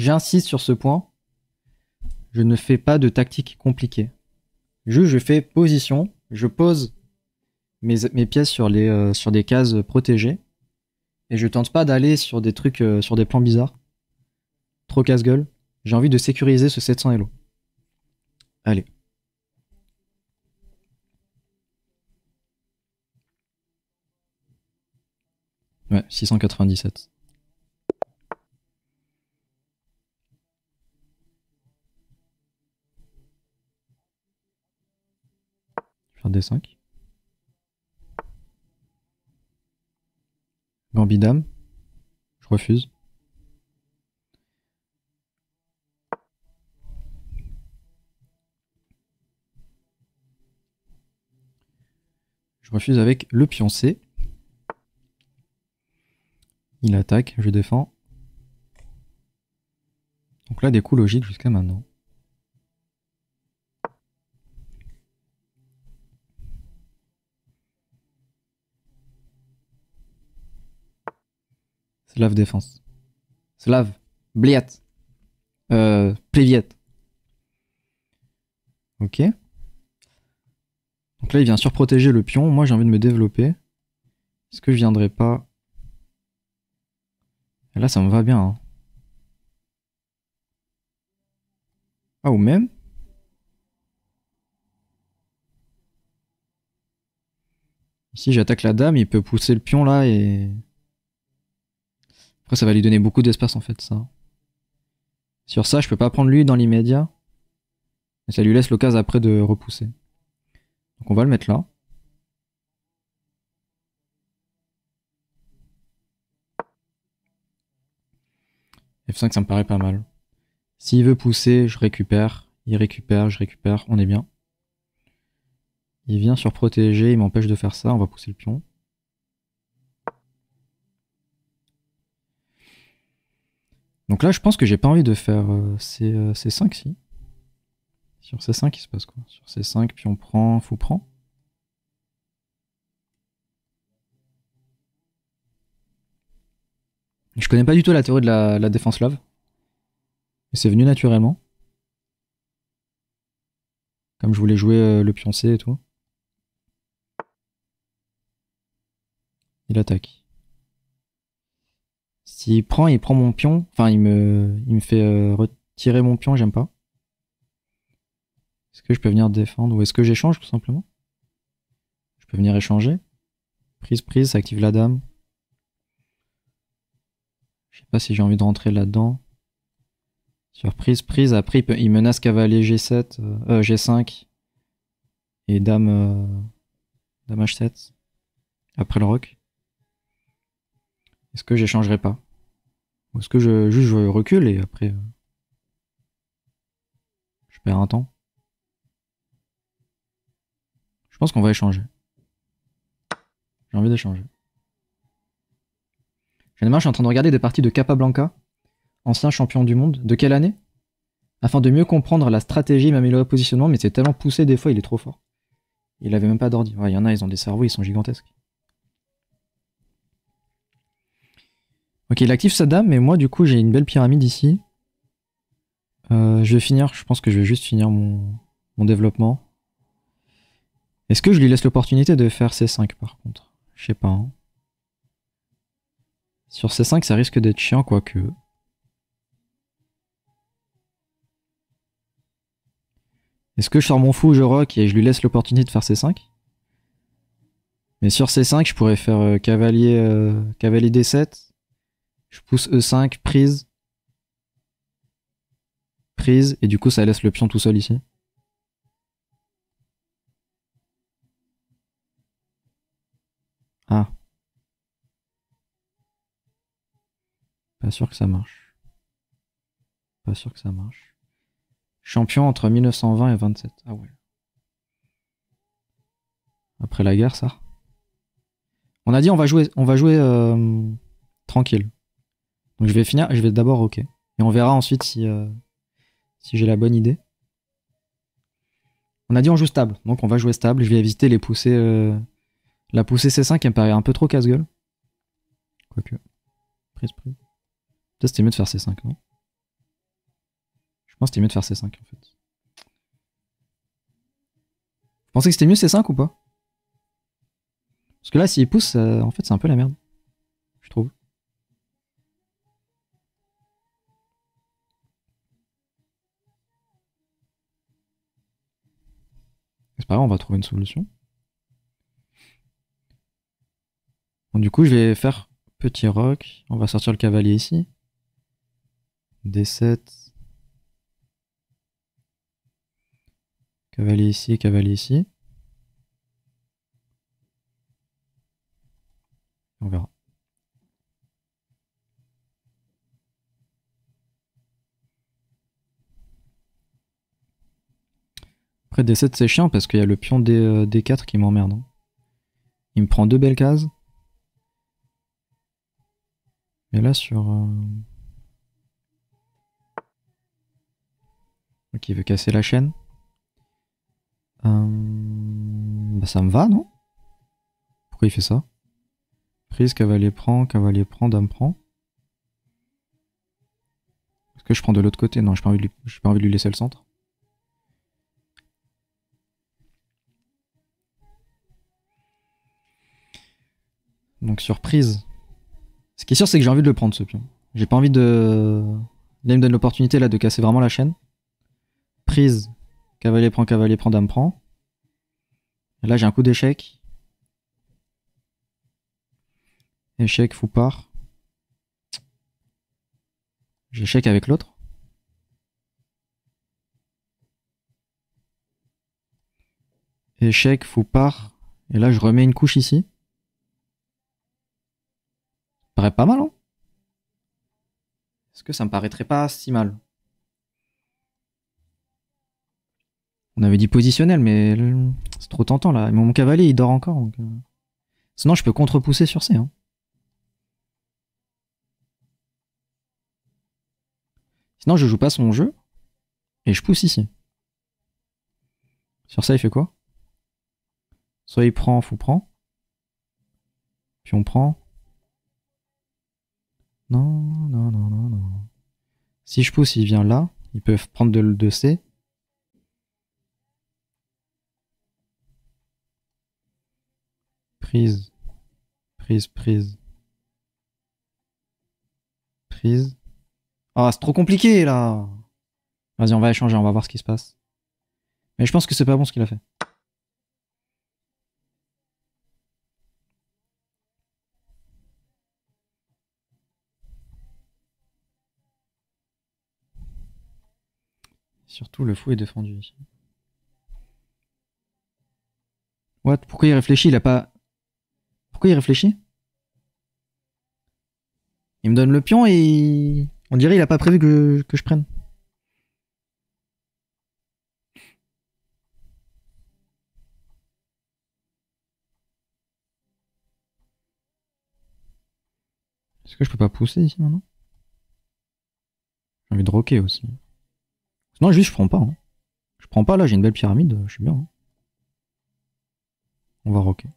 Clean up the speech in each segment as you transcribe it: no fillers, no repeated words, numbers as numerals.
j'insiste sur ce point, je ne fais pas de tactique compliquée. Juste, je fais position, je pose mes pièces sur des cases protégées, et je tente pas d'aller sur des trucs, sur des plans bizarres. Trop casse-gueule. J'ai envie de sécuriser ce 700 Elo. Allez. Ouais, 697. Faire D5. Gambit dame. Je refuse. Je refuse avec le pion C. Il attaque, je défends. Donc là, des coups logiques jusqu'à maintenant. Slave défense. Slave. Bliat. Pléviet. Ok. Donc là, il vient surprotéger le pion. Moi, j'ai envie de me développer. Est-ce que je viendrai pas... Et là, ça me va bien. Hein. Ah, ou même... Ici, j'attaque la dame, il peut pousser le pion là et... Après, ça va lui donner beaucoup d'espace en fait, ça. Sur ça, je peux pas prendre lui dans l'immédiat. Et ça lui laisse l'occasion après de repousser. Donc on va le mettre là. F5, ça me paraît pas mal. S'il veut pousser, je récupère. Il récupère, je récupère. On est bien. Il vient surprotéger, il m'empêche de faire ça. On va pousser le pion. Donc là, je pense que j'ai pas envie de faire C5, si. Sur C5, il se passe quoi? Sur C5, puis on prend, fou prend. Je connais pas du tout la théorie de la défense love. Mais c'est venu naturellement. Comme je voulais jouer le pion C et tout. Il attaque. S'il prend, il prend mon pion. Enfin, il me fait retirer mon pion, j'aime pas. Est-ce que je peux venir défendre? Ou est-ce que j'échange tout simplement? Je peux venir échanger. Prise, prise, ça active la dame. Je sais pas si j'ai envie de rentrer là-dedans. Surprise, prise. Après, il menace cavalier G7, G5 et dame, dame H7. Après le roc. Est-ce que j'échangerai pas? Ou est-ce que juste je recule et après je perds un temps? Je pense qu'on va échanger. J'ai envie d'échanger. Généralement, je suis en train de regarder des parties de Capablanca, ancien champion du monde. De quelle année? Afin de mieux comprendre la stratégie et m'améliorer le positionnement, mais c'est tellement poussé des fois, il est trop fort. Il avait même pas d'ordi. Ouais, il y en a, ils ont des cerveaux, ils sont gigantesques. Ok, il active sa dame, mais moi, du coup, j'ai une belle pyramide ici. Je vais finir, je pense que je vais juste finir mon développement. Est-ce que je lui laisse l'opportunité de faire C5 par contre? Je sais pas. Hein. Sur C5, ça risque d'être chiant, quoique. Est-ce que je sors mon fou, je rock et je lui laisse l'opportunité de faire C5? Mais sur C5, je pourrais faire cavalier D7. Je pousse E5, prise. Prise, et du coup ça laisse le pion tout seul ici. Ah. Pas sûr que ça marche. Pas sûr que ça marche. Champion entre 1920 et 27. Ah ouais. Après la guerre, ça. On a dit on va jouer tranquille. Donc je vais d'abord OK. Et on verra ensuite si j'ai la bonne idée. On a dit on joue stable, donc on va jouer stable. Je vais éviter les poussées. La poussée C5 elle me paraît un peu trop casse-gueule. Quoique. Prise. Peut-être c'était mieux de faire C5, non? Je pense que c'était mieux de faire C5 en fait. Vous pensez que c'était mieux C5 ou pas? Parce que là, s'il pousse, en fait, c'est un peu la merde. Je trouve. C'est pas grave, on va trouver une solution. Bon, du coup, je vais faire petit roc. On va sortir le cavalier ici. D7. Cavalier ici, cavalier ici. On verra. Après D7 c'est chiant parce qu'il y a le pion D4 qui m'emmerde. Hein. Il me prend 2 belles cases. Et là sur... Ok, il veut casser la chaîne. Bah ça me va, non? Pourquoi il fait ça? Prise, cavalier prend, dame prend. Est-ce que je prends de l'autre côté? Non, j'ai pas envie de lui laisser le centre. Donc surprise. Ce qui est sûr, c'est que j'ai envie de le prendre ce pion. J'ai pas envie de... Là, il me donne l'opportunité là de casser vraiment la chaîne. Prise. Cavalier prend, dame prend. Et là, j'ai un coup d'échec. Échec, fou part. J'échec avec l'autre. Échec, fou part. Et là, je remets une couche ici. Ça paraît pas mal, hein? Est-ce que ça me paraîtrait pas si mal? On avait dit positionnel, mais c'est trop tentant là. Mon cavalier il dort encore. Donc... Sinon, je peux contre-pousser sur C. Hein. Sinon, je joue pas son jeu et je pousse ici. Sur ça, il fait quoi? Soit il prend, fou prend. Puis on prend. Non, non, non, non, non. Si je pousse, il vient là. Ils peuvent prendre de C. Prise. Prise, prise. Prise. Ah, c'est trop compliqué là. Vas-y, on va échanger, on va voir ce qui se passe. Mais je pense que c'est pas bon ce qu'il a fait. Surtout, le fou est défendu ici. What? Pourquoi il réfléchit? Il a pas... Pourquoi il réfléchit? Il me donne le pion et... On dirait il a pas prévu que je prenne. Est-ce que je peux pas pousser ici maintenant? J'ai envie de rocker aussi. Sinon, juste, je prends pas. Hein. Je prends pas, là, j'ai une belle pyramide, je suis bien. Hein. On va rocker.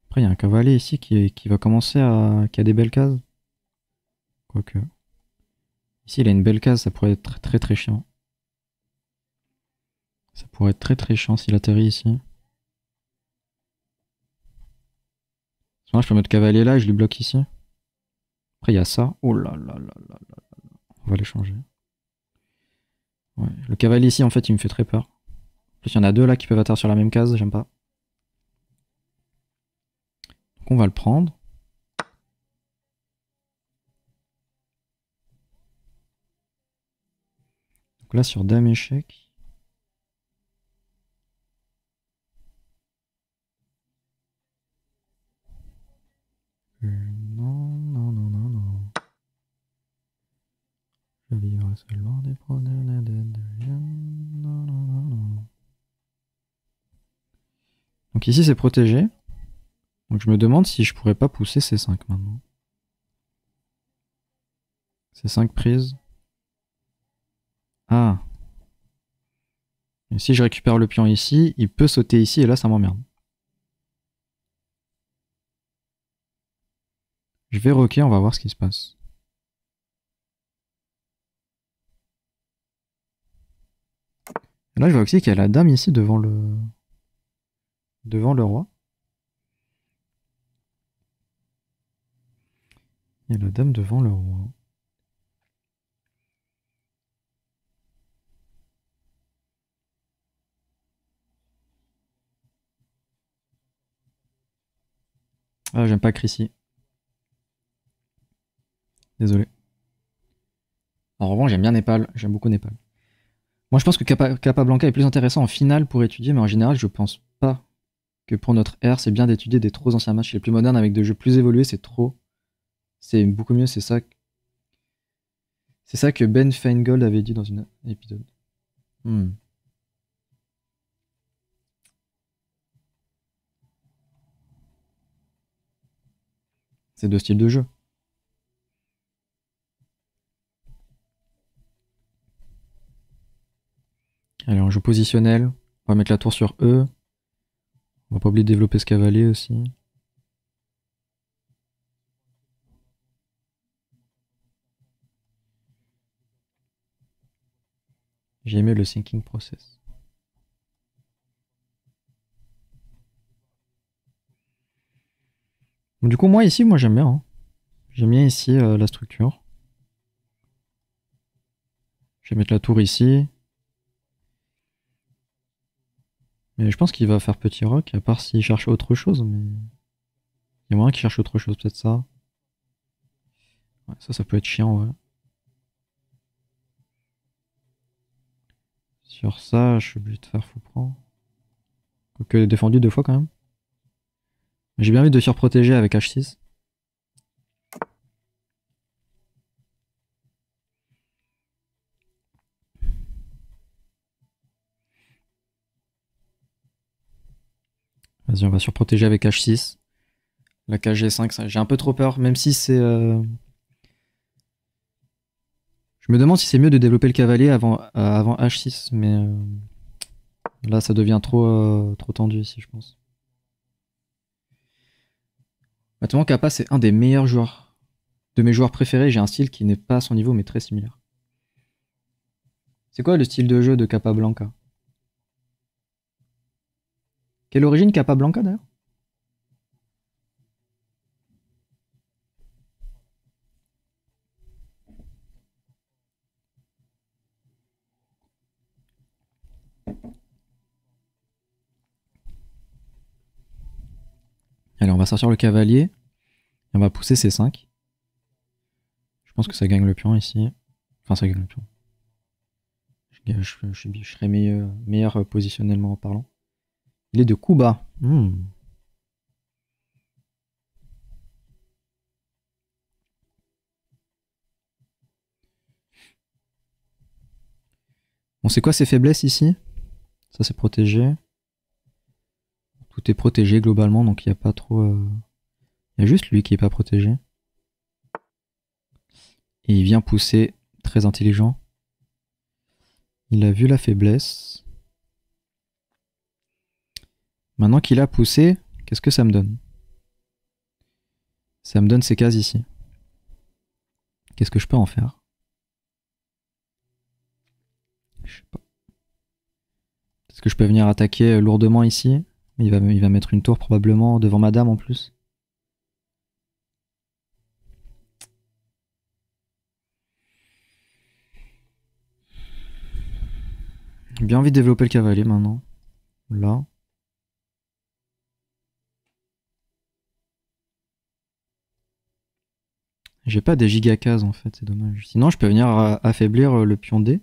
Après, il y a un cavalier ici qui va commencer à... qui a des belles cases. Quoique. Ici, il a une belle case, ça pourrait être très très chiant. Ça pourrait être très très chiant s'il atterrit ici. Sinon, je peux mettre cavalier là et je lui bloque ici. Après, il y a ça. Oh là là là là là là. On va les changer. Ouais. Le cavalier ici, en fait, il me fait très peur. En plus, il y en a deux là qui peuvent atterrir sur la même case, j'aime pas. Donc, on va le prendre. Donc là, sur dame échec. Non, non, non, non, non. Je vivrai seulement des promenades de jeunes. Non, non, non, non. Donc ici, c'est protégé. Donc je me demande si je pourrais pas pousser C5 maintenant. C5 prises. Ah. Et si je récupère le pion ici, il peut sauter ici et là, ça m'emmerde. Je vais rocker, on va voir ce qui se passe. Là, je vois aussi qu'il y a la dame ici devant le roi. Il y a la dame devant le roi. Ah, j'aime pas Chrissy. Désolé. En revanche, j'aime bien Népal. J'aime beaucoup Népal. Moi, je pense que Capablanca est plus intéressant en finale pour étudier, mais en général, je pense pas que pour notre ère, c'est bien d'étudier des trop anciens matchs. Les plus modernes avec des jeux plus évolués, c'est trop. C'est beaucoup mieux, c'est ça. C'est ça que Ben Feingold avait dit dans un épisode. C'est deux styles de jeu. Allez, en jeu positionnel, on va mettre la tour sur E. On va pas oublier de développer ce cavalier aussi. J'ai aimé le thinking process. Bon, du coup, moi ici, j'aime bien. Hein. J'aime bien ici la structure. Je vais mettre la tour ici. Mais je pense qu'il va faire petit roc, à part s'il cherche autre chose. Mais il y a moyen qu'il cherche autre chose, peut-être ça. Ouais, ça peut être chiant, ouais. Sur ça, je suis obligé de faire faux prend. Quoique défendu 2 fois quand même. J'ai bien envie de surprotéger avec H6. Vas-y, on va surprotéger avec H6. La KG5, j'ai un peu trop peur, même si c'est... Je me demande si c'est mieux de développer le cavalier avant H6, mais là ça devient trop tendu ici, je pense. Maintenant, Kappa, c'est un des meilleurs joueurs. De mes joueurs préférés, j'ai un style qui n'est pas à son niveau, mais très similaire. C'est quoi le style de jeu de Capablanca? Quelle origine Capablanca d'ailleurs? Allez, on va sortir le cavalier. Et on va pousser C5. Je pense que ça gagne le pion ici. Enfin, ça gagne le pion. Je serais meilleur positionnellement en parlant. Il est de coup bas. Bon, c'est quoi ses faiblesses ici? Ça, c'est protégé. Tout est protégé globalement, donc il n'y a pas trop... Il y a juste lui qui est pas protégé. Et il vient pousser, très intelligent. Il a vu la faiblesse. Maintenant qu'il a poussé, qu'est-ce que ça me donne? Ça me donne ces cases ici. Qu'est-ce que je peux en faire? Je sais pas. Est-ce que je peux venir attaquer lourdement ici? Il va mettre une tour probablement devant madame en plus. J'ai bien envie de développer le cavalier maintenant. Là. J'ai pas des gigacases en fait, c'est dommage. Sinon je peux venir affaiblir le pion D.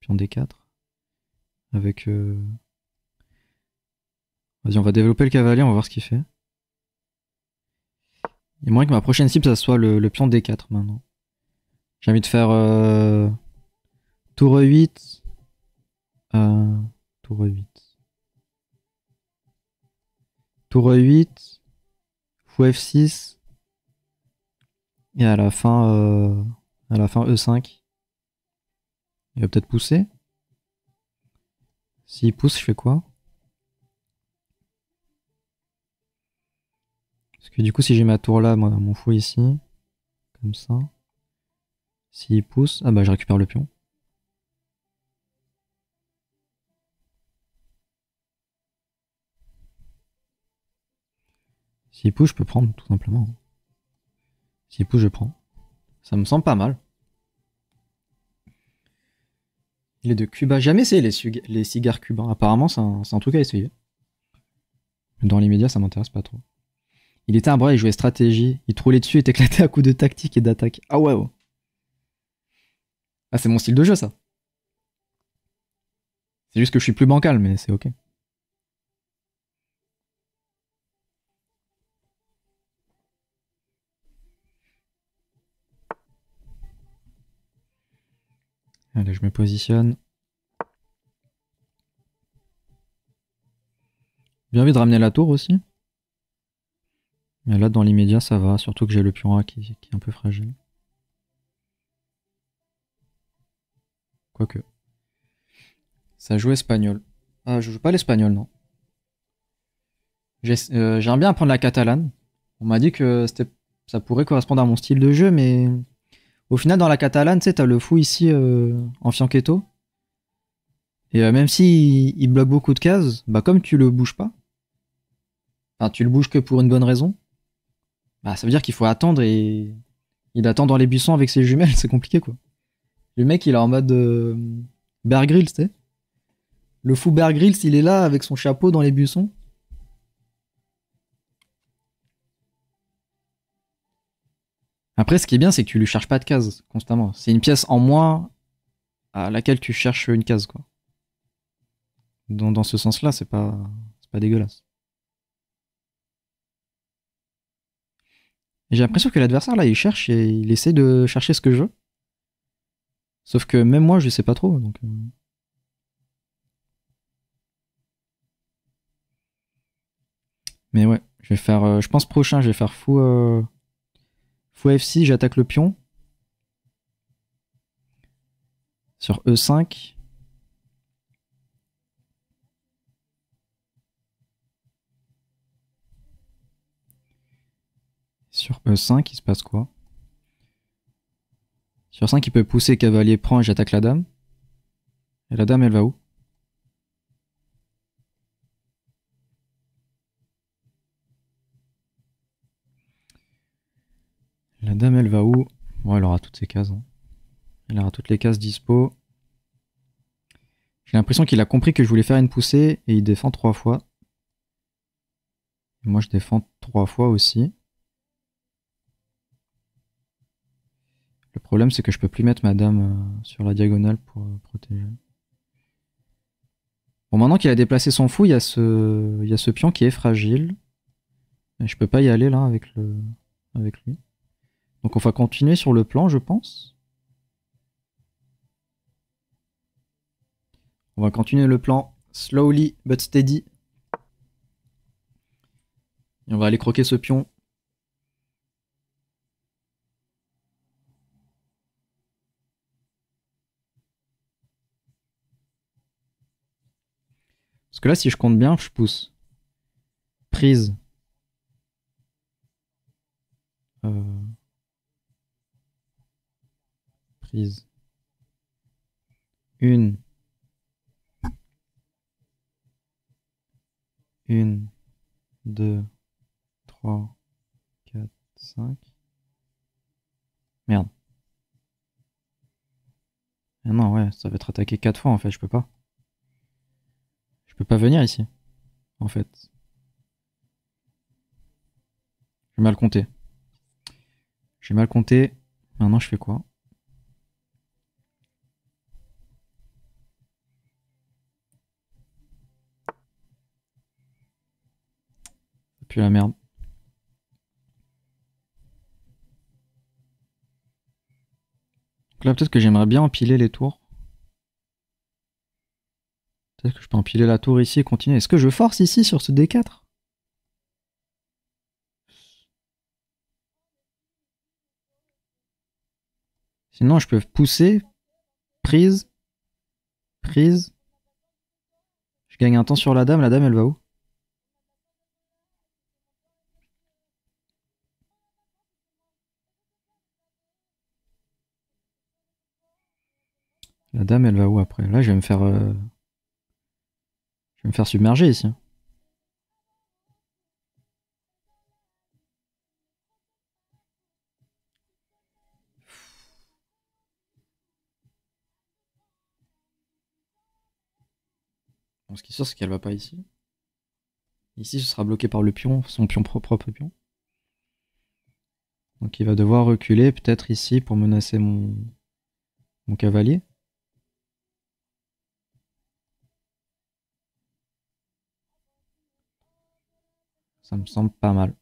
Pion D4. Avec... Vas-y, on va développer le cavalier, on va voir ce qu'il fait. Il y a moyen que ma prochaine cible, ça soit le pion D4 maintenant. J'ai envie de faire tour E8. Tour E8. Tour E8. Fou F6. Et à la fin E5. Il va peut-être pousser. S'il pousse, je fais quoi? Parce que du coup, si j'ai ma tour là, mon fou ici. Comme ça. S'il pousse, ah bah je récupère le pion. S'il pousse, je peux prendre, tout simplement. S'il pousse, je prends. Ça me semble pas mal. Il est de Cuba. Jamais essayé les cigares cubains. Apparemment, c'est un truc à essayer. Dans les médias, ça m'intéresse pas trop. Il était un bras, il jouait stratégie. Il troulait dessus et éclatait à coups de tactique et d'attaque. Ah ouais, ouais. Ah, c'est mon style de jeu, ça. C'est juste que je suis plus bancal, mais c'est ok. Allez, je me positionne. Bien envie de ramener la tour aussi. Mais là, dans l'immédiat, ça va. Surtout que j'ai le pion A qui est un peu fragile. Quoique. Ça joue espagnol. Ah, je joue pas l'espagnol, non. J'aimerais bien apprendre la catalane. On m'a dit que ça pourrait correspondre à mon style de jeu, mais au final, dans la catalane, tu sais, t'as le fou ici en fianchetto. Et même si il bloque beaucoup de cases, bah comme tu le bouges pas, enfin tu le bouges que pour une bonne raison, bah ça veut dire qu'il faut attendre et il attend dans les buissons avec ses jumelles, c'est compliqué quoi. Le mec il est en mode Bear Grylls, tu sais. Le fou Bear Grylls, il est là avec son chapeau dans les buissons. Après, ce qui est bien, c'est que tu lui cherches pas de cases constamment. C'est une pièce en moins à laquelle tu cherches une case, quoi. Dans ce sens-là, c'est pas dégueulasse. Et j'ai l'impression que l'adversaire, là, il cherche et il essaie de chercher ce que je veux. Sauf que même moi, je sais pas trop. Donc, mais ouais, je vais faire. Je pense prochain, je vais faire fou F6, j'attaque le pion. Sur E5. Sur E5, il se passe quoi? Sur 5, il peut pousser, cavalier prend et j'attaque la dame. Et la dame, elle va où? La dame, elle va où? Bon, elle aura toutes ses cases. Hein. Elle aura toutes les cases dispo. J'ai l'impression qu'il a compris que je voulais faire une poussée et il défend 3 fois. Et moi, je défends 3 fois aussi. Le problème, c'est que je peux plus mettre ma dame sur la diagonale pour protéger. Bon, maintenant qu'il a déplacé son fou, il y a ce pion qui est fragile. Et je peux pas y aller là avec lui. Donc on va continuer sur le plan, je pense. On va continuer le plan slowly but steady. Et on va aller croquer ce pion. Parce que là, si je compte bien, je pousse. Prise. Prise. 1. 1, 2, 3, 4, 5. Merde. Ah non, ouais, ça va être attaqué 4 fois en fait, je peux pas. Je peux pas venir ici, en fait. J'ai mal compté. J'ai mal compté. Maintenant, je fais quoi? Ça pue la merde. Donc là, peut-être que j'aimerais bien empiler les tours. Peut-être que je peux empiler la tour ici et continuer. Est-ce que je force ici sur ce D4? Sinon, je peux pousser. Prise. Prise. Je gagne un temps sur la dame. La dame, elle va où? La dame, elle va où après? Là, je vais me faire... je vais me faire submerger ici. Bon, ce qui est sûr, c'est qu'elle va pas ici. Ici, ce sera bloqué par le pion, son pion propre pion. Donc il va devoir reculer peut-être ici pour menacer mon cavalier. Ça me semble pas mal.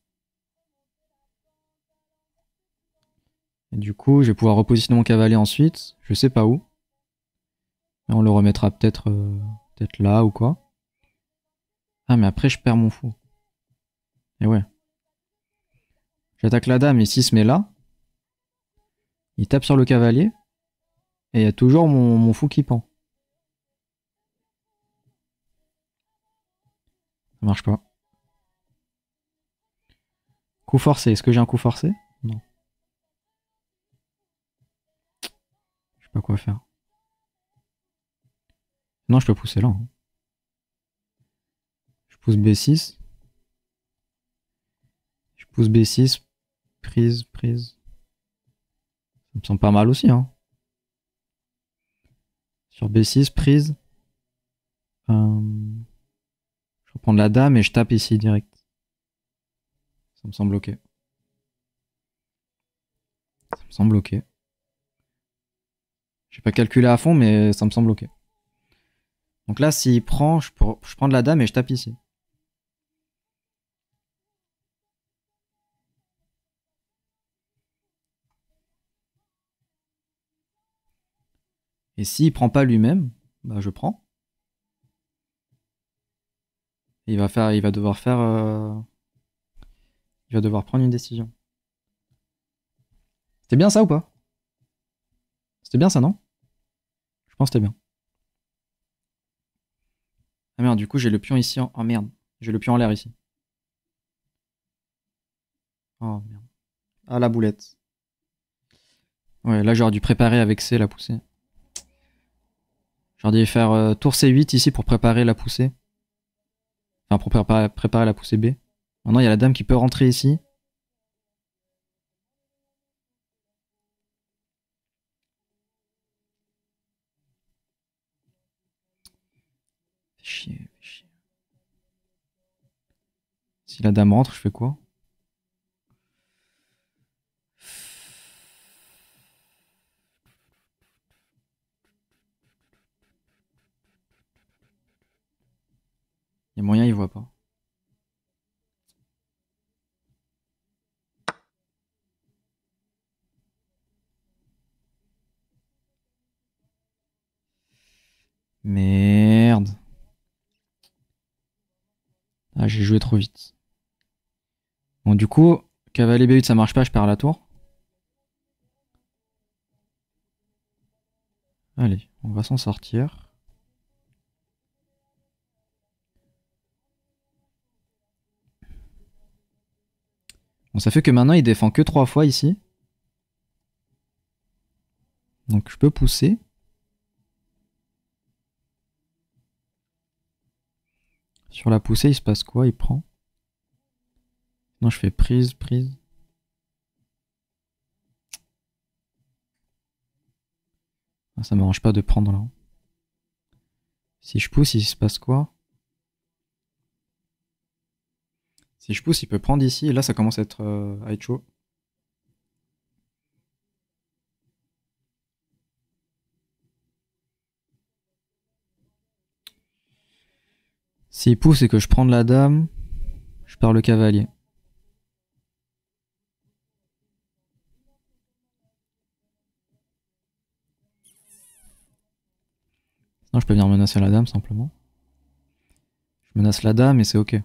Et du coup, je vais pouvoir repositionner mon cavalier ensuite. Je sais pas où. Mais on le remettra peut-être peut-être là ou quoi. Ah, mais après, je perds mon fou. Et ouais. J'attaque la dame et s'il se met là, il tape sur le cavalier. Et il y a toujours mon fou qui pend. Ça marche pas. Coup forcé. Est-ce que j'ai un coup forcé? Non. Je sais pas quoi faire. Non, je peux pousser là. Hein. Je pousse B6. Je pousse B6. Prise. Ça me semble pas mal aussi. Hein. Sur B6, prise. Je reprends la dame et je tape ici direct. Ça me semble ok. Ça me semble ok. J'ai pas calculé à fond, mais ça me semble ok. Donc là, s'il prend, je prends de la dame et je tape ici. Et s'il prend pas lui-même, bah je prends. Et il va devoir prendre une décision. C'était bien ça ou pas? C'était bien ça, non? Je pense que c'était bien. Ah merde, du coup j'ai le pion ici en... Oh merde, j'ai le pion en l'air ici. Oh merde. Ah la boulette. Ouais, là j'aurais dû préparer avec C la poussée. J'aurais dû faire tour C8 ici pour préparer la poussée. Enfin pour préparer la poussée B. Maintenant il y a la dame qui peut rentrer ici. Fais chier. Si la dame rentre, je fais quoi? Il y a moyen, il voit pas. Merde. Ah, j'ai joué trop vite. Bon, du coup, cavalier B8, ça marche pas, je perds la tour. Allez, on va s'en sortir. Bon, ça fait que maintenant, il défend que 3 fois ici. Donc, je peux pousser. Sur la poussée, il se passe quoi? Il prend. Non, je fais prise. Ah, ça m'arrange pas de prendre là. Si je pousse, il se passe quoi? Si je pousse, il peut prendre ici. Et là, ça commence à être chaud. S'il pousse et que je prends de la dame, je perds le cavalier. Sinon, je peux venir menacer la dame simplement. Je menace la dame et c'est ok. Et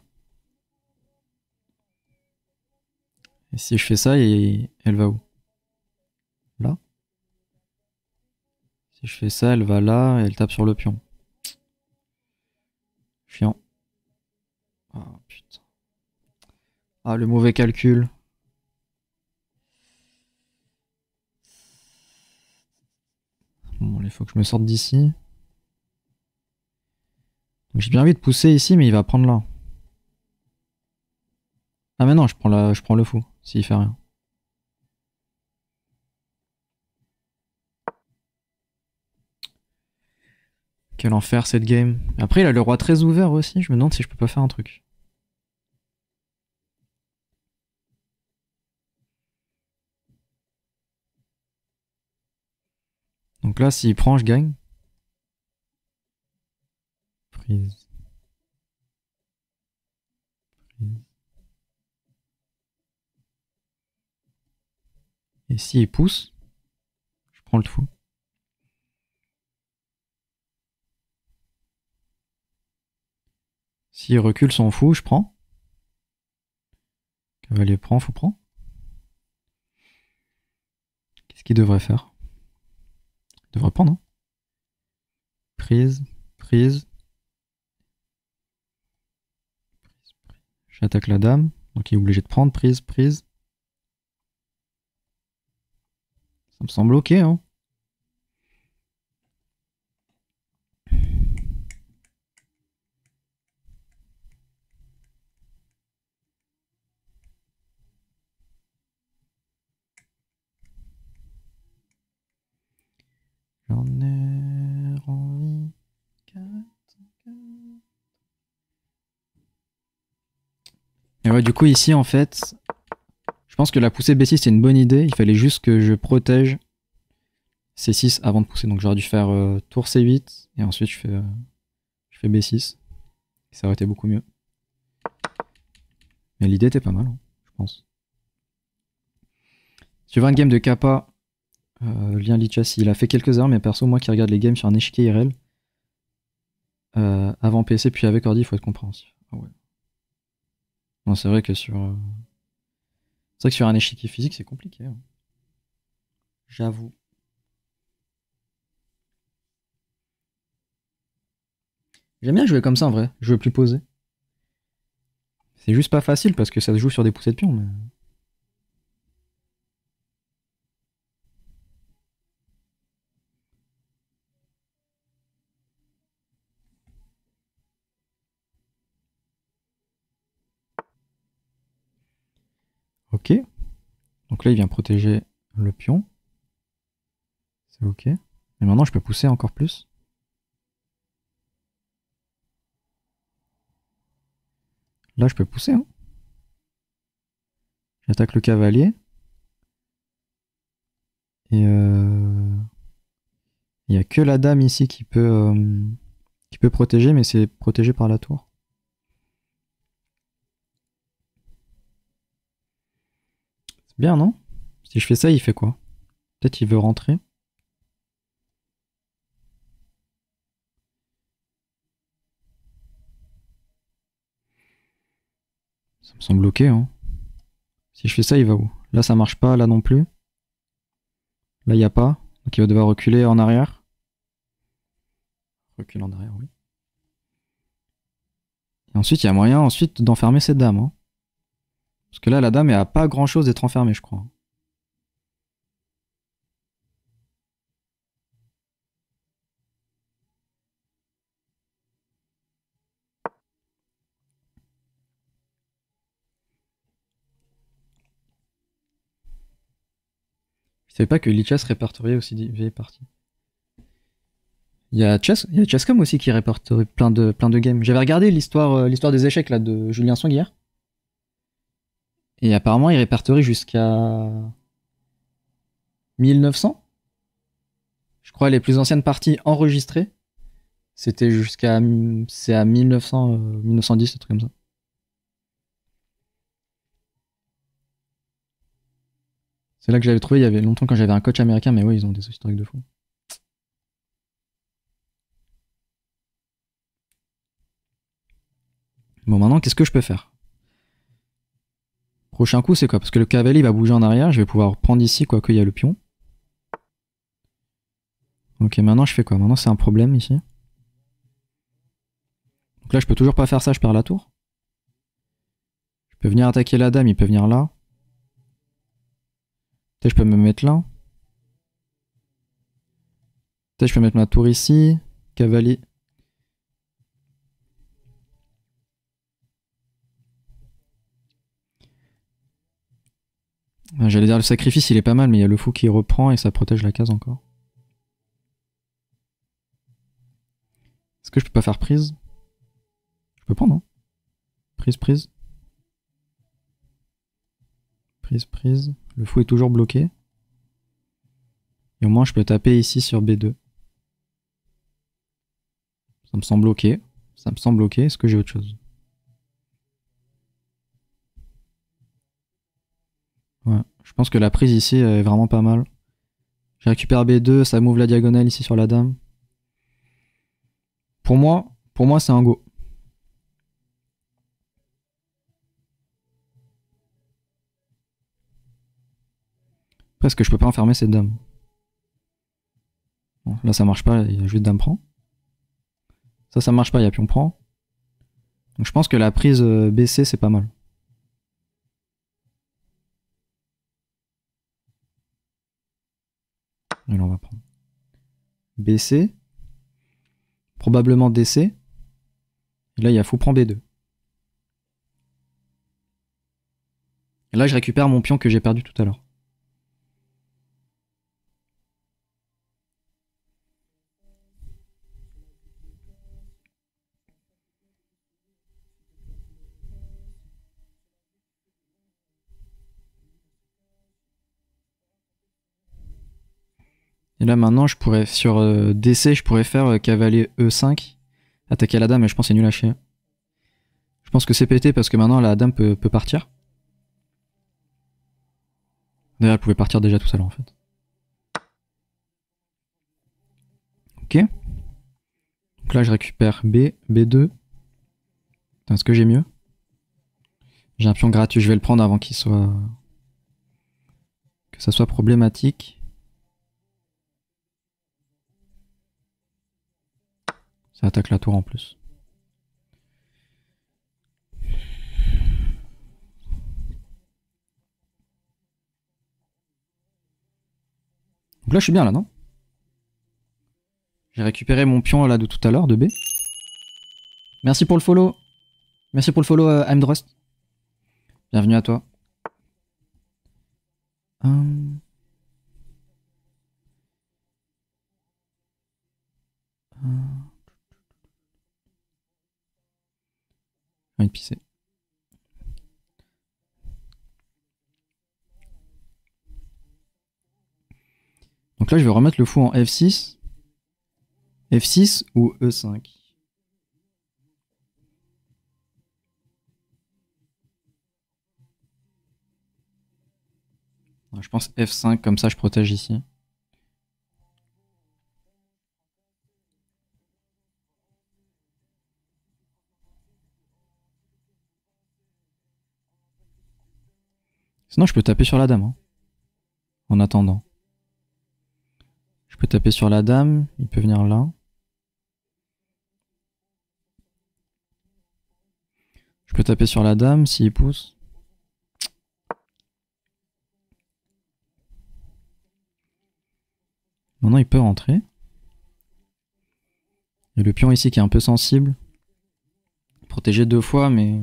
si je fais ça, elle va où? Là. Si je fais ça, elle va là et elle tape sur le pion. Chiant. Ah putain. Ah, le mauvais calcul. Bon, il faut que je me sorte d'ici. J'ai bien envie de pousser ici, mais il va prendre là. Ah mais non, je prends le fou, s'il fait rien. Quel enfer cette game. Après, il a le roi très ouvert aussi. Je me demande si je peux pas faire un truc. Donc là, s'il prend, je gagne. Prise. Prise. Et s'il pousse, je prends le fou. S'il recule son fou, je prends. Cavalier prend, fou prend. Qu'est-ce qu'il devrait faire? Il devrait prendre, hein. Prise, prise. J'attaque la dame, donc il est obligé de prendre. Prise, prise. Ça me semble ok, hein. J'en ai envie. 4. Et ouais, du coup, ici, en fait, je pense que la poussée B6 c'est une bonne idée. Il fallait juste que je protège C6 avant de pousser. Donc j'aurais dû faire tour C8 et ensuite je fais B6. Ça aurait été beaucoup mieux. Mais l'idée était pas mal, hein, je pense. Suivant une game de Kappa, lien Lichess, il a fait quelques erreurs, mais perso, moi qui regarde les games sur un échiquier IRL, avant PC puis avec ordi, il faut être compréhensif. Ah ouais. Non, c'est vrai que sur un échiquier physique, c'est compliqué, hein. J'avoue. J'aime bien jouer comme ça en vrai, je veux plus poser. C'est juste pas facile parce que ça se joue sur des poussées de pion, mais. Ok. Donc là, il vient protéger le pion. C'est ok. Et maintenant, je peux pousser encore plus. Là, je peux pousser, hein. J'attaque le cavalier. Et il n'y a que la dame ici qui peut protéger, mais c'est protégé par la tour. C'est bien, non? Si je fais ça, il fait quoi? Peut-être il veut rentrer. Ça me semble ok, hein. Si je fais ça, il va où? Là, ça marche pas, là non plus. Là, il n'y a pas. Donc il va devoir reculer en arrière. Recule en arrière, oui. Et ensuite, il y a moyen d'enfermer cette dame, hein. Parce que là, la dame, elle a pas grand chose d'être enfermée, je crois. Je savais pas que Lichess répertoriait aussi des vieilles parties. Il y a Chesscom aussi qui répertorie plein de games. J'avais regardé l'histoire des échecs là de Julien Song hier. Et apparemment, il répertorie jusqu'à 1900. Je crois les plus anciennes parties enregistrées, c'était c'est à 1900, 1910, un truc comme ça. C'est là que j'avais trouvé, il y avait longtemps quand j'avais un coach américain, mais oui, ils ont des historiques de fou. Bon, maintenant, qu'est-ce que je peux faire? Prochain coup, c'est quoi? Parce que le cavalier va bouger en arrière, je vais pouvoir prendre ici, quoique il y a le pion. Ok, maintenant je fais quoi? Maintenant c'est un problème ici. Donc là, je peux toujours pas faire ça, je perds la tour. Je peux venir attaquer la dame, il peut venir là. Peut-être je peux me mettre là. Peut-être je peux mettre ma tour ici. Cavalier. J'allais dire le sacrifice il est pas mal, mais il y a le fou qui reprend et ça protège la case encore. Est-ce que je peux pas faire prise? Je peux pas, non? Prise, prise. Prise, prise. Le fou est toujours bloqué. Et au moins, je peux taper ici sur B2. Ça me semble ok. Ça me semble ok. Est-ce que j'ai autre chose? Ouais. Je pense que la prise ici est vraiment pas mal. Je récupère B2, ça m'ouvre la diagonale ici sur la dame. Pour moi c'est un go. Après, est-ce que je peux pas enfermer cette dame? Bon, là ça marche pas, il y a juste dame prend. Ça marche pas, il y a pion prend. Donc je pense que la prise BC c'est pas mal. Et là on va prendre BC. Probablement DC. Et là il y a fou prend B2. Et là je récupère mon pion que j'ai perdu tout à l'heure. Et là maintenant je pourrais sur DC je pourrais faire cavalier E5. Attaquer la dame mais je pense que c'est nul à chier. Je pense que c'est pété parce que maintenant la dame peut partir. D'ailleurs elle pouvait partir déjà tout à l'heure en fait. Ok. Donc là je récupère B, B2. Est-ce que j'ai mieux? J'ai un pion gratuit, je vais le prendre avant qu'il soit... que ça soit problématique. Ça attaque la tour en plus. Donc là je suis bien là, non? J'ai récupéré mon pion là de tout à l'heure, de B. Merci pour le follow. Merci pour le follow, Amdrust. Bienvenue à toi. Hum. J'ai envie de pisser. Donc là je vais remettre le fou en F6. F6 ou E5. Je pense F5, comme ça je protège ici. Sinon je peux taper sur la dame. Hein, en attendant. Je peux taper sur la dame, il peut venir là. Je peux taper sur la dame s'il pousse. Maintenant il peut rentrer. Il y a le pion ici qui est un peu sensible. Protégé 2 fois mais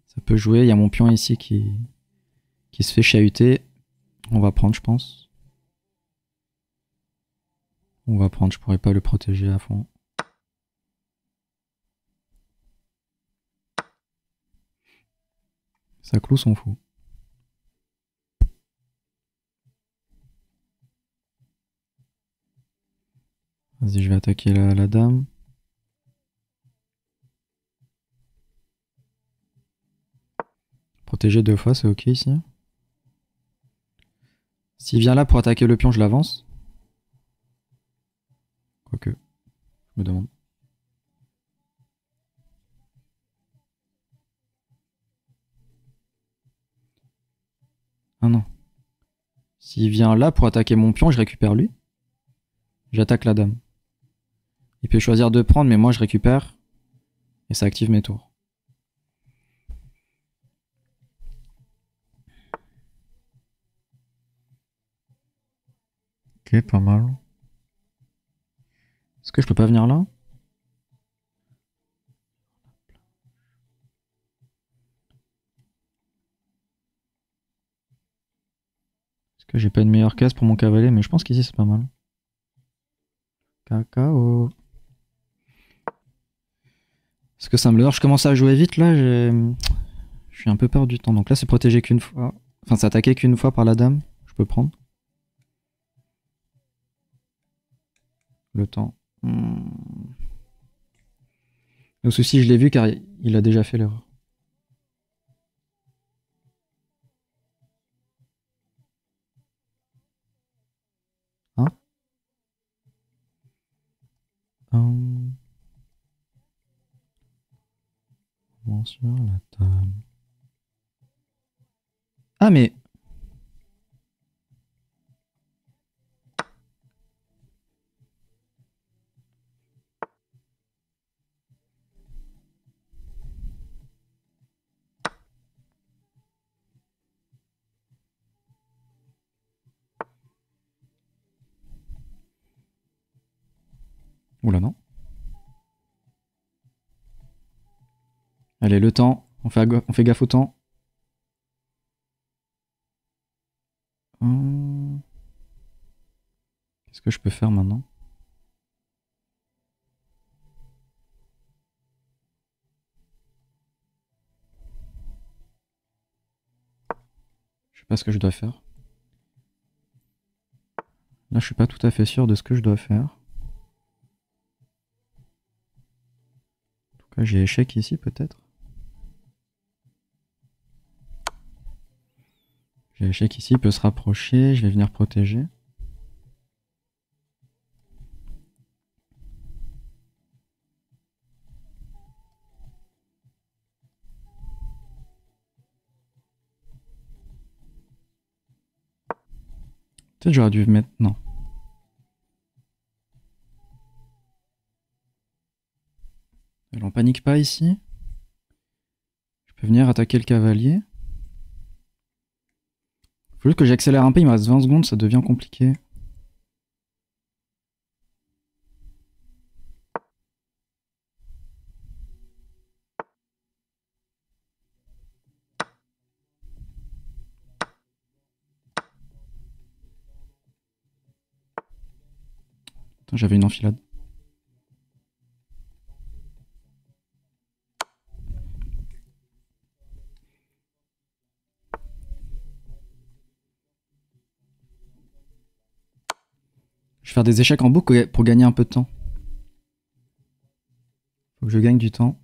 ça peut jouer. Il y a mon pion ici qui se fait chahuter. On va prendre je pense. On va prendre, je pourrais pas le protéger à fond. Ça cloue son fou. Vas-y, je vais attaquer la dame. Protéger 2 fois, c'est ok ici. S'il vient là pour attaquer le pion, je l'avance. Quoique, je me demande. Ah non. S'il vient là pour attaquer mon pion, je récupère lui. J'attaque la dame. Il peut choisir de prendre, mais moi je récupère. Et ça active mes tours. Ok, pas mal. Est-ce que je peux pas venir là? Est-ce que j'ai pas une meilleure case pour mon cavalier? Mais je pense qu'ici c'est pas mal. Cacao. Parce que ça me leurre, je commence à jouer vite là, je suis un peu peur du temps. Donc là, c'est protégé qu'une fois. Enfin, c'est attaqué qu'une fois par la dame. Je peux prendre. Le temps. Le souci, je l'ai vu car il a déjà fait l'erreur. Hein sur la table. Ah mais... Oula non. Allez, le temps. On fait gaffe au temps. Qu'est-ce que je peux faire maintenant? Je sais pas ce que je dois faire. Là, je suis pas tout à fait sûr de ce que je dois faire. En tout cas, j'ai échec ici, peut-être. J'ai échec ici, il peut se rapprocher. Je vais venir protéger. Peut-être j'aurais dû mettre... Non. Alors, on panique pas ici. Je peux venir attaquer le cavalier. Faut juste que j'accélère un peu, il me reste 20 secondes, ça devient compliqué. J'avais une enfilade. Je vais faire des échecs en boucle pour gagner un peu de temps. Faut que je gagne du temps.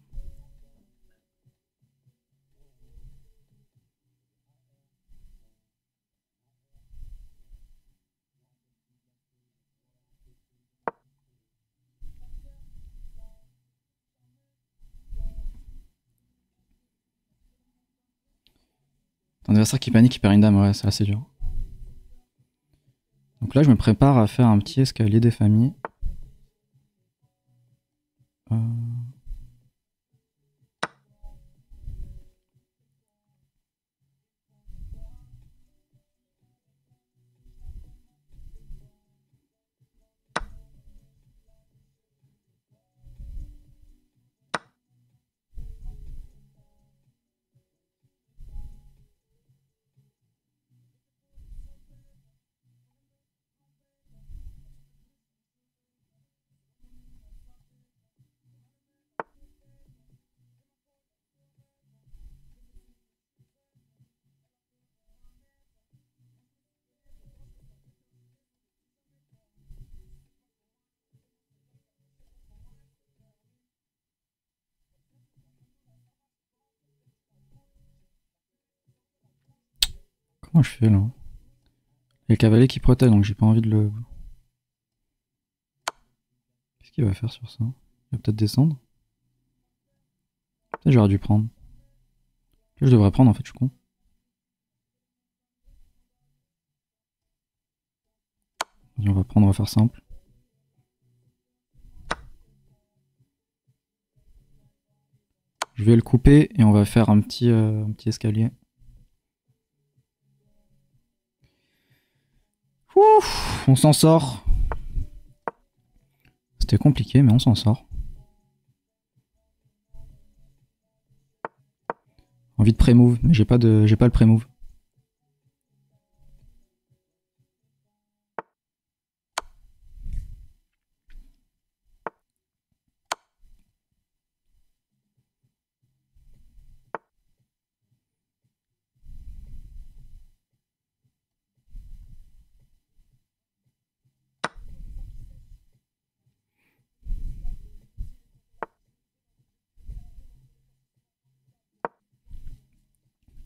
Ton adversaire qui panique, il perd une dame, ouais, c'est assez dur. Donc là, je me prépare à faire un petit escalier des familles. Comment je fais là? Il y a le cavalier qui protège, donc j'ai pas envie de le... Qu'est-ce qu'il va faire sur ça? Il va peut-être descendre. Peut-être j'aurais dû prendre. Je devrais prendre en fait, je suis con. On va prendre, on va faire simple. Je vais le couper et on va faire un petit escalier. Ouf, on s'en sort. C'était compliqué, mais on s'en sort. Envie de pré-move, mais j'ai pas le pré-move.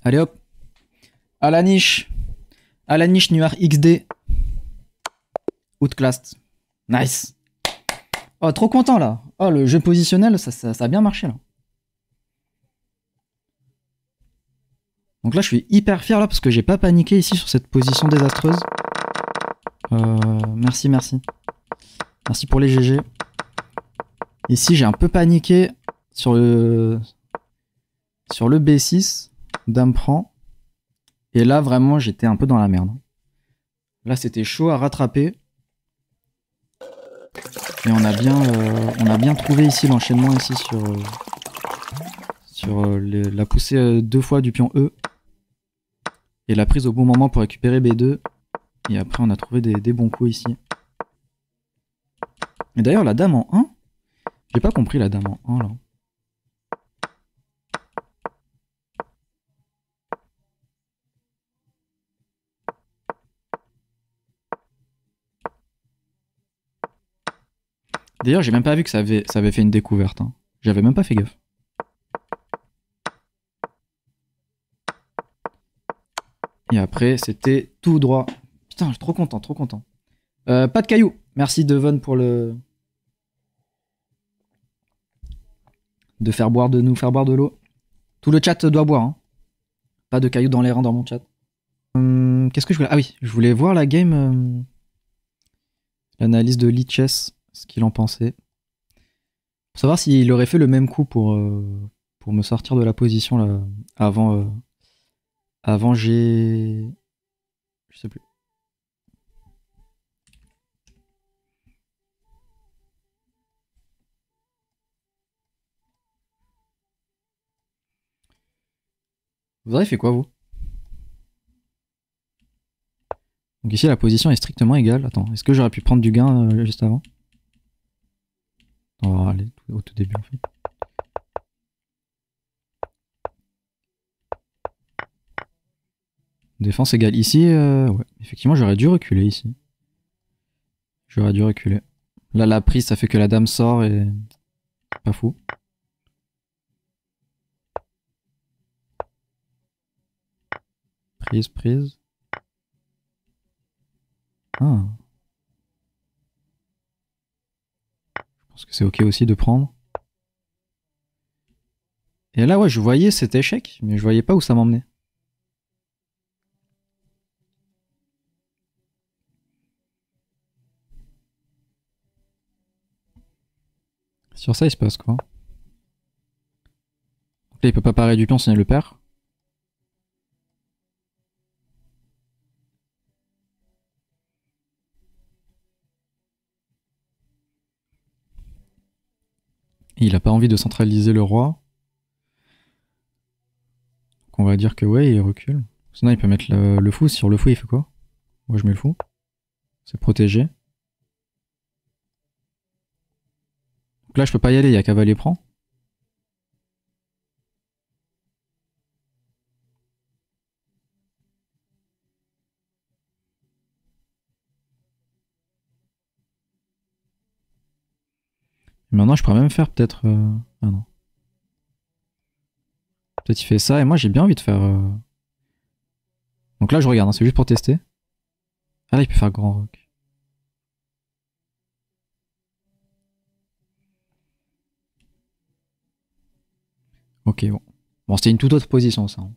Allez hop. À la niche. À la niche noir XD. Outclassed. Nice. Oh, trop content là. Oh, le jeu positionnel, ça a bien marché là. Donc là, je suis hyper fier là parce que j'ai pas paniqué ici sur cette position désastreuse. Merci, merci. Merci pour les GG. Ici, j'ai un peu paniqué sur le B6. Dame prend. Et là, vraiment, j'étais un peu dans la merde. Là, c'était chaud à rattraper. Et on a bien trouvé ici l'enchaînement ici sur la poussée deux fois du pion E. Et la prise au bon moment pour récupérer B2. Et après, on a trouvé des bons coups ici. Et d'ailleurs, la dame en 1, j'ai pas compris la dame en 1 là. D'ailleurs, j'ai même pas vu que ça avait fait une découverte. Hein. J'avais même pas fait gaffe. Et après, c'était tout droit. Putain, je suis trop content, trop content. Pas de cailloux. Merci Devon pour le... de nous faire boire de l'eau. Tout le chat doit boire. Hein. Pas de cailloux dans les rangs dans mon chat. Qu'est-ce que je voulais... Ah oui, je voulais voir la game... l'analyse de Lichess, ce qu'il en pensait. Pour savoir s'il aurait fait le même coup pour me sortir de la position là, avant j'ai... Je sais plus. Vous avez fait quoi, vous? Donc ici, la position est strictement égale. Attends, est-ce que j'aurais pu prendre du gain juste avant? On va aller au tout début, en fait. Défense égale. Ici, ouais. Effectivement, j'aurais dû reculer ici. J'aurais dû reculer. Là, la prise, ça fait que la dame sort et... Pas fou. Prise, prise. Ah. Je pense que c'est ok aussi de prendre. Et là, ouais, je voyais cet échec, mais je voyais pas où ça m'emmenait. Sur ça, il se passe quoi? Donc là, il peut pas parer du pion sinon il le perd. Et il a pas envie de centraliser le roi. Donc on va dire que ouais, il recule. Sinon, il peut mettre le fou. Sur le fou, il fait quoi? Moi, je mets le fou. C'est protégé. Donc là, je peux pas y aller, il y a cavalier prend. Et maintenant, je pourrais même faire peut-être... Ah non. Peut-être il fait ça, et moi, j'ai bien envie de faire... Donc là, je regarde, hein, c'est juste pour tester. Ah là, il peut faire grand rock. Ok, bon. Bon, c'était une toute autre position, ça. Hein.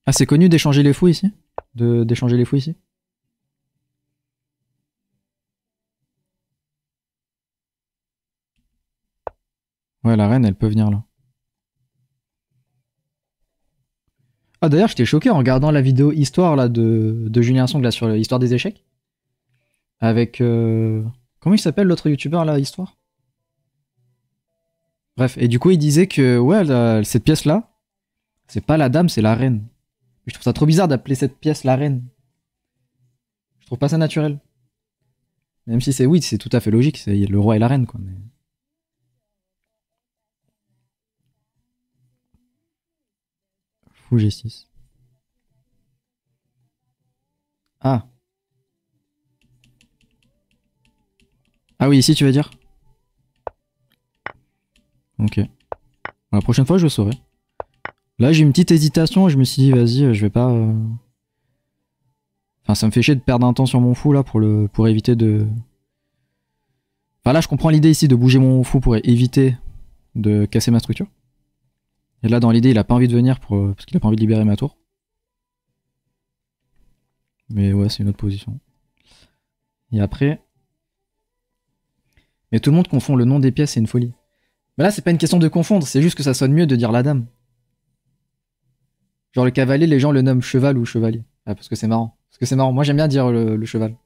Ah, c'est connu d'échanger les fous ici? D'échanger les fous ici? Ouais, la reine, elle peut venir là. Ah, d'ailleurs, j'étais choqué en regardant la vidéo histoire là de Julien Song là sur l'histoire des échecs. Avec. Comment il s'appelle l'autre youtubeur là, histoire? Bref, et du coup, il disait que, ouais, cette pièce là, c'est pas la dame, c'est la reine. Je trouve ça trop bizarre d'appeler cette pièce la reine. Je trouve pas ça naturel. Même si c'est, oui, c'est tout à fait logique, c'est le roi et la reine quoi. Mais... Fou G6. Ah. Ah oui, ici tu veux dire? Ok. La prochaine fois je saurai. Là j'ai une petite hésitation, je me suis dit vas-y, je vais pas... Enfin ça me fait chier de perdre un temps sur mon fou là pour éviter de... Enfin là je comprends l'idée ici de bouger mon fou pour éviter de casser ma structure. Et là dans l'idée il a pas envie de venir parce qu'il a pas envie de libérer ma tour. Mais ouais c'est une autre position. Et après... Mais tout le monde confond le nom des pièces, c'est une folie. Mais là c'est pas une question de confondre, c'est juste que ça sonne mieux de dire la dame. Genre le cavalier, les gens le nomment cheval ou chevalier. Ah, parce que c'est marrant. Parce que c'est marrant. Moi j'aime bien dire le cheval.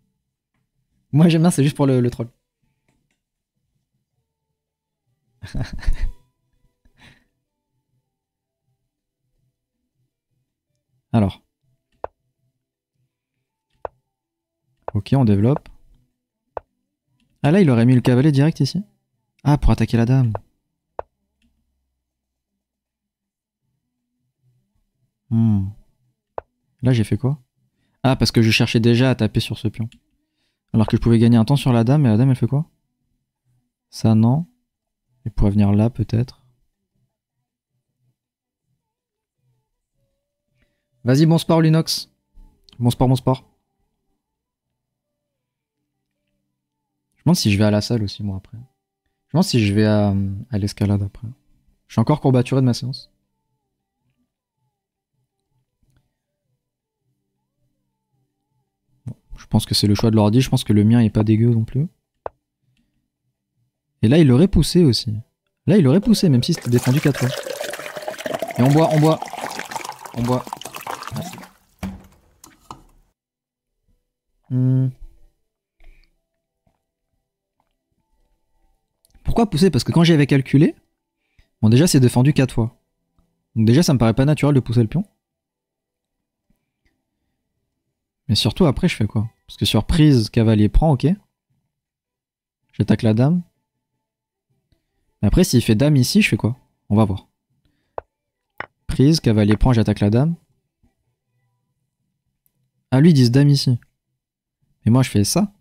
Moi j'aime bien, c'est juste pour le troll. Alors. Ok, on développe. Ah là, il aurait mis le cavalier direct ici. Ah, pour attaquer la dame. Hmm. Là, j'ai fait quoi? Ah, parce que je cherchais déjà à taper sur ce pion. Alors que je pouvais gagner un temps sur la dame, et la dame, elle fait quoi? Ça, non. Elle pourrait venir là, peut-être. Vas-y, bon sport, Lunox. Bon sport, bon sport. Je me demande si je vais à la salle aussi, moi, après. Je me demande si je vais à l'escalade après. Je suis encore courbaturé de ma séance. Je pense que c'est le choix de l'ordi, je pense que le mien est pas dégueu non plus. Et là, il aurait poussé aussi. Là, il aurait poussé, même si c'était défendu 4 fois. Et on boit, on boit. On boit. Merci. Pourquoi pousser? Parce que quand j'avais calculé, bon déjà c'est défendu 4 fois. Donc déjà ça me paraît pas naturel de pousser le pion. Mais surtout après je fais quoi? Parce que sur prise, cavalier prend, ok. J'attaque la dame. Mais après s'il fait dame ici, je fais quoi? On va voir. Prise, cavalier prend, j'attaque la dame. Ah lui ils disent dame ici. Et moi je fais ça.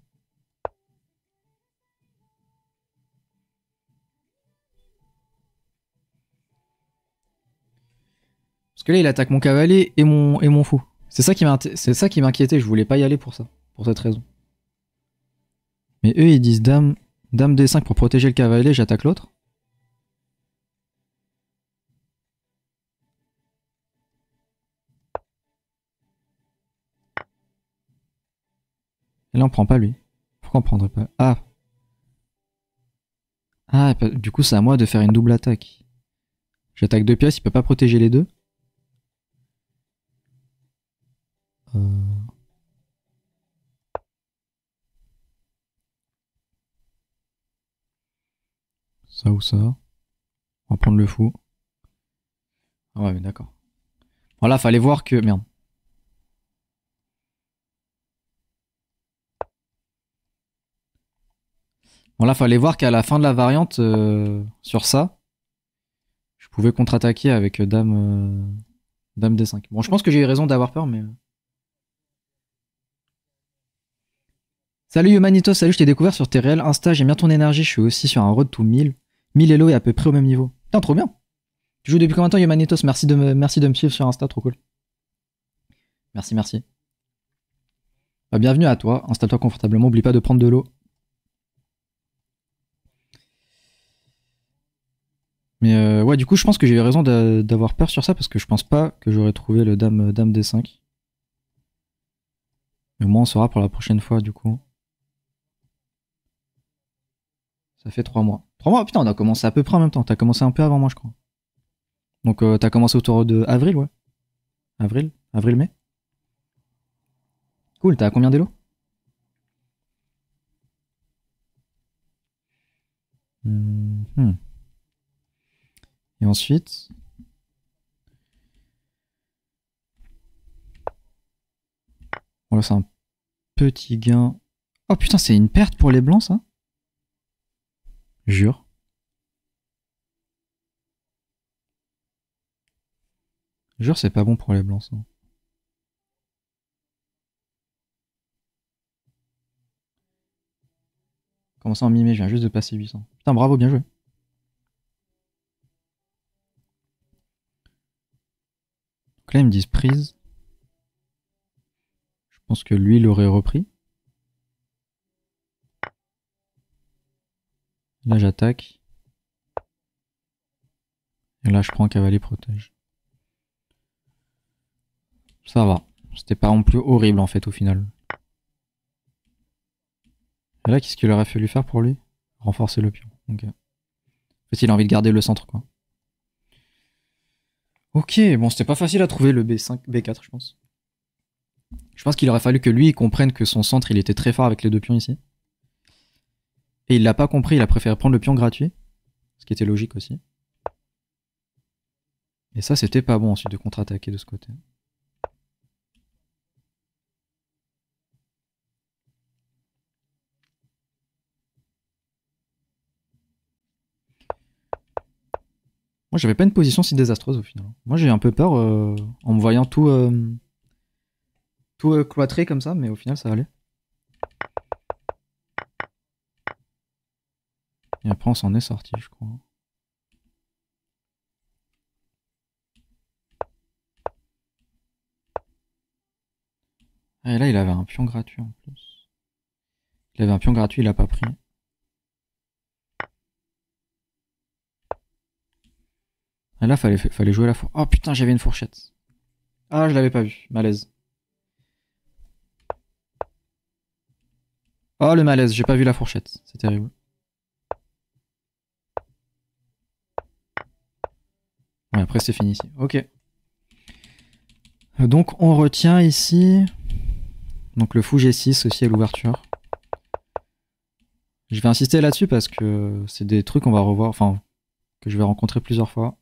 Parce que là il attaque mon cavalier et mon fou. C'est ça qui m'inquiétait, je voulais pas y aller pour ça. Pour cette raison. Mais eux ils disent dame D5 pour protéger le cavalier, j'attaque l'autre. Et là on prend pas lui. Pourquoi on prendrait pas? Ah. Ah, du coup c'est à moi de faire une double attaque. J'attaque 2 pièces, il peut pas protéger les deux. Ça ou ça. On va prendre le fou. Ah ouais mais d'accord. Voilà, fallait voir que... Merde. Bon là, fallait voir qu'à la fin de la variante, sur ça, je pouvais contre-attaquer avec dame D5. Bon, je pense que j'ai eu raison d'avoir peur, mais... Salut Humanitos, salut, je t'ai découvert sur tes réels Insta, j'aime bien ton énergie, je suis aussi sur un road to 1000. 1000 Elo est à peu près au même niveau. Putain, trop bien. Tu joues depuis combien de temps Humanitos? Merci de me suivre sur Insta, trop cool. Merci, merci. Bah, bienvenue à toi, installe-toi confortablement, oublie pas de prendre de l'eau. Mais ouais, du coup, je pense que j'ai eu raison d'avoir peur sur ça parce que je pense pas que j'aurais trouvé le dame D5. Mais au moins, on saura pour la prochaine fois, du coup. Ça fait 3 mois. 3 mois, putain, on a commencé à peu près en même temps. T'as commencé un peu avant moi, je crois. Donc, t'as commencé autour de avril, ouais. Avril-mai. Cool, t'as combien d'élo? Et ensuite. Voilà, c'est un petit gain. Oh putain, c'est une perte pour les blancs, ça? Jure. Jure, c'est pas bon pour les blancs, ça. Comment ça en mi-mai? Je viens juste de passer 800. Putain, bravo, bien joué. Donc là, ils me disent prise. Je pense que lui, il aurait repris. Là, j'attaque. Et là, je prends cavalier protège. Ça va. C'était pas non plus horrible, en fait, au final. Et là, qu'est-ce qu'il aurait fallu faire pour lui? Renforcer le pion. Ok. En fait, il a envie de garder le centre, quoi. Ok, bon, c'était pas facile à trouver le B5, B4, je pense. Je pense qu'il aurait fallu que lui, il comprenne que son centre, il était très fort avec les deux pions ici. Et il l'a pas compris, il a préféré prendre le pion gratuit. Ce qui était logique aussi. Et ça, c'était pas bon ensuite de contre-attaquer de ce côté. Moi, j'avais pas une position si désastreuse au final. Moi, j'ai eu un peu peur en me voyant tout cloîtré comme ça, mais au final, ça allait. Et après, on s'en est sorti, je crois. Ah, et là, il avait un pion gratuit en plus. Il avait un pion gratuit, il a pas pris. Et là, fallait jouer la fourchette. Oh putain, j'avais une fourchette. Ah, je l'avais pas vu. Malaise. Oh, le malaise, j'ai pas vu la fourchette. C'est terrible. Ouais, après, c'est fini ici. Ok. Donc, on retient ici. Donc, le fou G6 aussi à l'ouverture. Je vais insister là-dessus parce que c'est des trucs qu'on va revoir. Enfin, que je vais rencontrer plusieurs fois.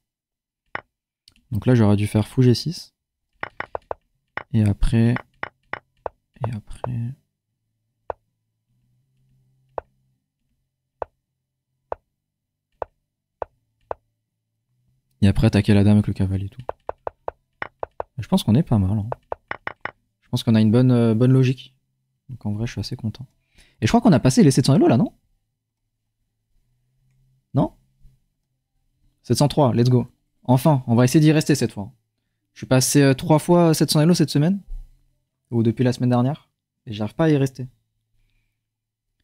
Donc là, j'aurais dû faire fou G6. Et après... Et après... Et après attaquer la dame avec le cavalier et tout. Je pense qu'on est pas mal. Hein. Je pense qu'on a une bonne logique. Donc en vrai, je suis assez content. Et je crois qu'on a passé les 700 Elo là, non? Non? 703, let's go. Enfin, on va essayer d'y rester cette fois. Je suis passé 3 fois 700 Elo cette semaine. Ou depuis la semaine dernière. Et j'arrive pas à y rester.